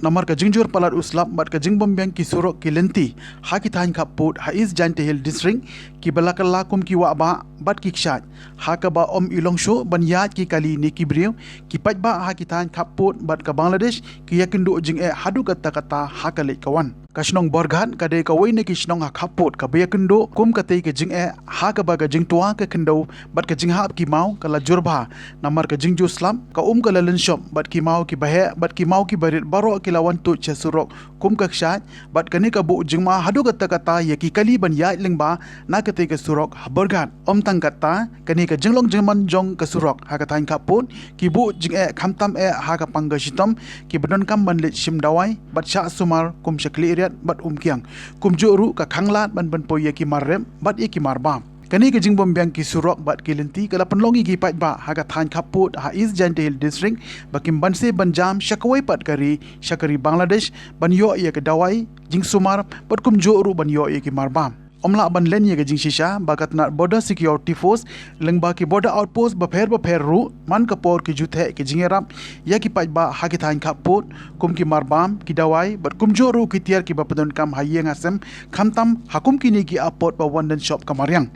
Namar ka jingjur palat uslap bat ka jingbom biang ki surok ki lenti ha ki thain kaput ha is Jante Hill district ki balakala kum ki wa ba bat ki kshat ha ka ba om ilong sho ban yat ki kali ni ki briu ki pat ba ha ki thain kaput bat ka Bangladesh ki yakindu jing hadu kata ha ka le kawan kasnong borgan ka de ka wayne ki snong ha kaput ka yakindu kum ka te ka jing ha ka ba ka jing tua ka kendo bat ka jing hap ki mau ka la jurba namar ka jingju slam ka ka lalen shop bat ki mau ki bahe bat ki mau ki barit baro ki lawan tu che surok kum ka kshat bat kani ka bu jingma hadu kata ya ki kali ban ya lingba na ka te ka surok borgan om tang kata kani ka jinglong jingman jong ka surok ha ka thain kaput ki bu jing khamtam ha ka pangga shitam ki badon kam ban le shim dawai bat sha sumar kum shakli riat bat kiang kum juru ka khanglat ban po ye ki marrem bat ye ki marbam kani ke jingbom biang ki surok bat ki lenti kala penlongi ki pat ba ha ka thain kaput ha is Jante Hill district bakim banse banjam shakawai pat kari shakari Bangladesh ban yo ye ke dawai jing sumar pat kum juru ban yo ye ki marbam omla ban len ye ke jing shisha bakat na border security force lengba ki border outpost ba pher ru man kapor ki juthe ki jingerap ya ki pat ba ha ki thain kaput kum ki marbam ki dawai bat kum juru ki tiar ki ba padon kam haye ngasem khamtam hakum ki ni ki apot ba wandan shop kamariang